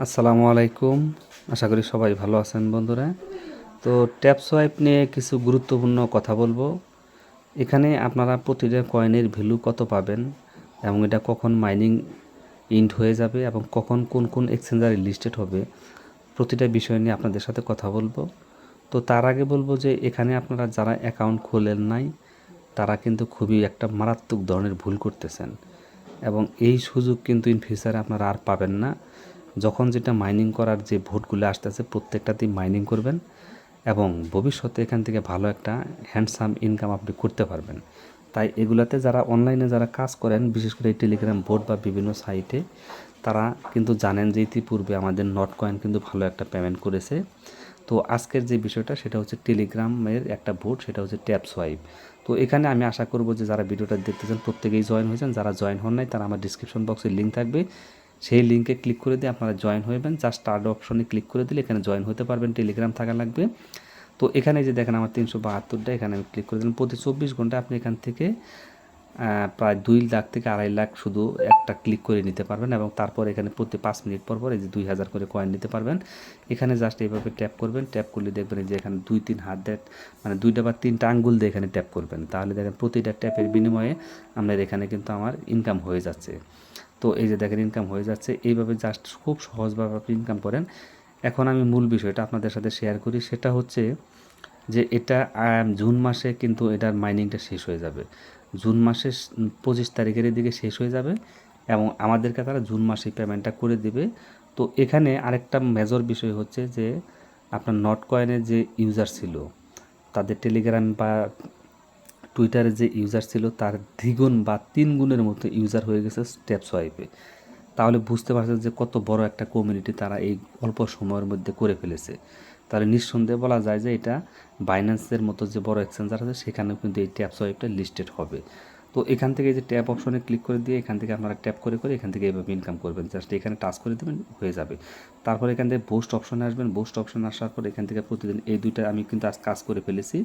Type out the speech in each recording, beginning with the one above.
আসসালামু আলাইকুম। আশা করি সবাই ভালো আছেন বন্ধুরা। তো ট্যাপ সোয়াইপ নিয়ে কিছু গুরুত্বপূর্ণ কথা বলবো। এখানে আপনারা প্রতিটা কয়েনের ভ্যালু কত পাবেন এবং এটা কখন মাইনিং ইন্ড হয়ে যাবে এবং কখন কোন কোন এক্সচেঞ্জারে লিস্টেড হবে, প্রতিটা বিষয় নিয়ে আপনাদের সাথে কথা বলবো। তো তার আগে বলবো যে এখানে আপনারা যারা অ্যাকাউন্ট খোলেন নাই তারা কিন্তু খুবই একটা মারাত্মক ধরনের ভুল করতেছেন এবং এই সুযোগ কিন্তু ইন ফিউচারে আপনারা আর পাবেন না। যখন যেটা মাইনিং করার যে ভোটগুলো আসতেছে প্রত্যেকটাতেই মাইনিং করবেন এবং ভবিষ্যতে এখান থেকে ভালো একটা হ্যান্ডসাম ইনকাম আপনি করতে পারবেন। তাই এগুলাতে যারা অনলাইনে যারা কাজ করেন, বিশেষ করে টেলিগ্রাম বোর্ড বা বিভিন্ন সাইটে, তারা কিন্তু জানেন যে ইতিপূর্বে আমাদের নট কয়েন কিন্তু ভালো একটা পেমেন্ট করেছে। তো আজকের যে বিষয়টা সেটা হচ্ছে টেলিগ্রামের একটা বোর্ড, সেটা হচ্ছে ট্যাপ সোয়াইপ। তো এখানে আমি আশা করব যে যারা ভিডিওটা দেখতেছেন প্রত্যেকেই জয়েন হয়েছেন, যারা জয়েন হন নাই তারা আমার ডিসক্রিপশন বক্সে লিঙ্ক থাকবে, সেই লিঙ্কে ক্লিক করে দিয়ে আপনারা জয়েন হবেন। জাস্ট স্টার্ট অপশনে ক্লিক করে দিলে এখানে জয়েন হতে পারবেন, টেলিগ্রাম থাকা লাগবে। তো এখানে যে দেখেন আমার 372টা, এখানে আমি ক্লিক করে দিলাম। প্রতি 24 ঘন্টা আপনি এখান থেকে প্রায় 2 লাখ থেকে 2.5 লাখ শুধু একটা ক্লিক করে নিতে পারবেন এবং তারপর এখানে প্রতি 5 মিনিট পর পর এই যে 2000 করে কয়েন নিতে পারবেন। এখানে জাস্ট এইভাবে ট্যাপ করবেন, ট্যাপ করলে দেখবেন যে এখানে 2-3 হাত দিয়ে, মানে 2টা বা 3টা আঙ্গুল দিয়ে এখানে ট্যাপ করবেন, তাহলে দেখেন প্রতিটা ট্যাপের বিনিময়ে আপনার এখানে কিন্তু আমার ইনকাম হয়ে যাচ্ছে। তো এই যে দেখেন ইনকাম হয়ে যাচ্ছে। এইভাবে জাস্ট খুব সহজভাবে আপনি ইনকাম করেন। এখন আমি মূল বিষয়টা আপনাদের সাথে শেয়ার করি, সেটা হচ্ছে যে এটা জুন মাসে কিন্তু এটার মাইনিংটা শেষ হয়ে যাবে। জুন মাসের 25 তারিখের দিকে শেষ হয়ে যাবে এবং আমাদেরকে তারা জুন মাসে পেমেন্টটা করে দিবে। তো এখানে আরেকটা মেজর বিষয় হচ্ছে যে আপনার নট কয়েনের যে ইউজার ছিল, তাদের টেলিগ্রাম বা টুইটারে যে ইউজার ছিল তার দ্বিগুণ বা 3 গুণের মতো ইউজার হয়ে গেছে ট্যাপ সোয়াইপে। তাহলে বুঝতে পারছেন যে কত বড় একটা কমিউনিটি তারা এই অল্প সময়ের মধ্যে করে ফেলেছে। তাহলে নিঃসন্দেহে বলা যায় যে এটা বাইন্যান্সের মতো যে বড় এক্সচেঞ্জার আছে সেখানেও কিন্তু এই ট্যাপ সোয়াইপটা লিস্টেড হবে। তো এখান থেকে যে ট্যাপ অপশনে ক্লিক করে দিয়ে এখান থেকে আপনারা ট্যাপ করে করে এখান থেকে এইভাবে ইনকাম করবেন। জাস্ট এখানে টাচ করে দেবেন, হয়ে যাবে। তারপর এখান থেকে বুস্ট অপশনে আসবেন। বুস্ট অপশনে আসার পর এখান থেকে প্রতিদিন এই দুইটা আমি কিন্তু আজ কাজ করে ফেলেছি,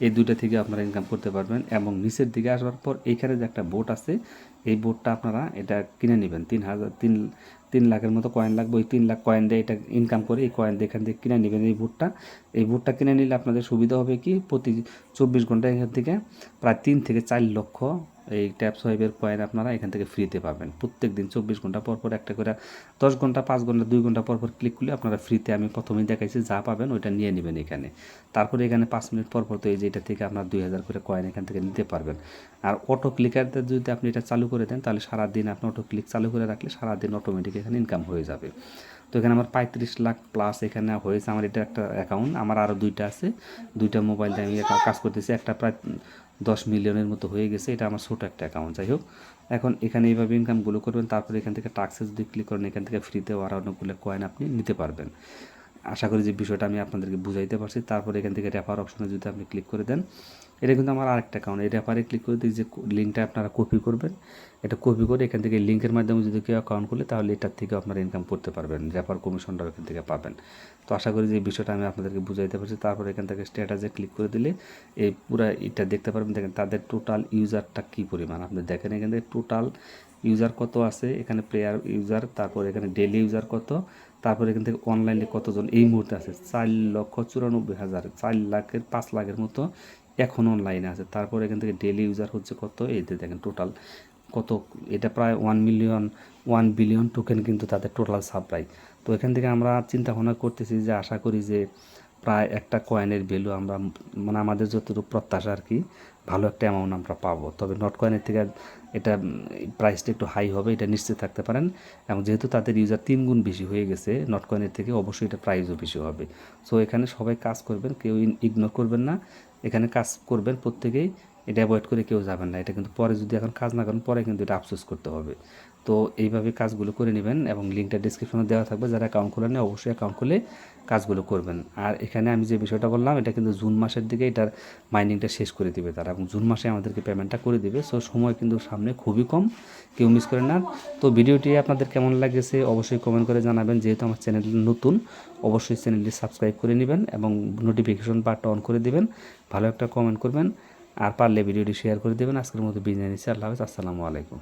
এই দুইটা থেকে আপনারা ইনকাম করতে পারবেন। এবং নিচের দিকে আসার পর এইখানে যে একটা বোট আছে, এই বোটটা আপনারা এটা কিনে নেবেন। 3 লাখের মতো কয়েন লাগবে। ওই 3 লাখ কয়েন দিয়ে এটা ইনকাম করে এই কয়েন দিয়ে এখান থেকে কিনে নেবেন এই বোটটা। এই বোটটা কিনে নিলে আপনাদের সুবিধা হবে কি, প্রতি 24 ঘন্টা এখান থেকে প্রায় 3 থেকে 4 লক্ষ এই ট্যাপ সোয়াইপের কয়েন আপনারা এখান থেকে ফ্রিতে পাবেন। প্রত্যেক দিন 24 ঘন্টা পর পর একটা করে, 10 ঘন্টা, 5 ঘন্টা, 2 ঘন্টা পর পর ক্লিক করলে আপনারা ফ্রিতে, আমি প্রথমেই দেখাইছি, যা পাবেন ওইটা নিয়ে নেবেন এখানে। তারপরে এখানে 5 মিনিট পর পর তো এই যে এটা থেকে আপনার 2000 করে কয়েন এখান থেকে নিতে পারবেন। আর অটো ক্লিকারতে যদি আপনি এটা চালু করে দেন তাহলে সারাদিন আপনি অটো ক্লিক চালু করে রাখলে সারাদিন অটোমেটিক এখানে ইনকাম হয়ে যাবে। তো এখানে আমার 35 লাখ প্লাস এখানে হয়েছে। আমার এটা একটা অ্যাকাউন্ট, আমার আরও 2টা আছে, 2টা মোবাইল দিয়ে আমি কাজ করতেছি। একটা প্রায় 10 মিলিয়নের মতো হয়ে গেছে, এটা আমার ছোটো একটা অ্যাকাউন্ট। যাই হোক, এখন এখানে এইভাবে ইনকামগুলো করবেন। তারপরে এখান থেকে টাক্সে যদি ক্লিক করেন এখান থেকে ফ্রিতেও আরও অনেকগুলো কয়েন আপনি নিতে পারবেন। আশা করি যে বিষয়টা আমি আপনাদেরকে বুঝাইতে পারছি। তারপরে এখান থেকে রেফার অপশনে যদি আপনি ক্লিক করে দেন, এটা কিন্তু আমার আরেকটা অ্যাকাউন্ট। এই রেফারে ক্লিক করে দিয়ে যে লিঙ্কটা আপনারা কপি করবেন, এটা কপি করে এখান থেকে লিঙ্কের মাধ্যমে যদি কেউ অ্যাকাউন্ট খুলে তাহলে এটার থেকে আপনারা ইনকাম করতে পারবেন, রেফার কমিশনটাও এখান থেকে পাবেন। তো আশা করি যে এই বিষয়টা আমি আপনাদেরকে বুঝাইতে পারছি। তারপরে এখান থেকে স্ট্যাটাসে ক্লিক করে দিলে এই পুরো এটা দেখতে পারবেন। দেখেন তাদের টোটাল ইউজারটা কী পরিমাণ, আপনি দেখেন এখান থেকে টোটাল ইউজার কত আছে, এখানে প্লেয়ার ইউজার, তারপর এখানে ডেলি ইউজার কত, তারপর এখান থেকে অনলাইনে কতজন এই মুহূর্তে আছে, 4,94,000, 4 লাখের 5 লাখের মতো এখন অনলাইনে আছে। তারপর এখান থেকে ডেলি ইউজার হচ্ছে কত, এই যে দেখেন টোটাল কত, এটা প্রায় 1 বিলিয়ন টোকেন কিন্তু তাদের টোটাল সাপ্লাই। তো এখান থেকে আমরা চিন্তা ভাবনা করতেছি যে আশা করি যে প্রায় একটা কয়েনের ভ্যালু আমরা, মানে আমাদের যতটুকু প্রত্যাশা আর কি, ভালো একটা অ্যামাউন্ট আমরা পাবো। তবে নট কয়েনের থেকে এটা প্রাইসটা একটু হাই হবে, এটা নিশ্চিত থাকতে পারেন। এবং যেহেতু তাদের ইউজার 3 গুণ বেশি হয়ে গেছে নট কয়েনের থেকে, অবশ্যই এটা প্রাইসও বেশি হবে। সো এখানে সবাই কাজ করবেন, কেউ ইগনোর করবেন না, এখানে কাজ করবেন প্রত্যেকেই। এটা অ্যাভয়েড করে কেউ যাবেন না। এটা কিন্তু পরে যদি এখন কাজ না করেন পরে কিন্তু এটা আফসোস করতে হবে। তো এইভাবে কাজগুলো করে নেবেন এবং লিঙ্কটা ডিসক্রিপশনে দেওয়া থাকবে। যারা অ্যাকাউন্ট খোলেন না অবশ্যই অ্যাকাউন্ট খুলে কাজগুলো করবেন। আর এখানে আমি যে বিষয়টা বললাম এটা কিন্তু জুন মাসের দিকে এটার মাইনিংটা শেষ করে দিবে তারা, এবং জুন মাসে আমাদেরকে পেমেন্টটা করে দিবে। সো সময় কিন্তু সামনে খুবই কম, কেউ মিস করেন না। তো ভিডিওটি আপনাদের কেমন লাগেছে অবশ্যই কমেন্ট করে জানাবেন। যেহেতু আমার চ্যানেল নতুন, অবশ্যই চ্যানেলটি সাবস্ক্রাইব করে নেবেন এবং নোটিফিকেশন বারটা অন করে দেবেন। ভালো একটা কমেন্ট করবেন আর পারলে ভিডিওটি শেয়ার করে দেবেন। আজকের মতো বিদায় নিচ্ছি। আল্লাহ হাফেজ। আসসালামু আলাইকুম।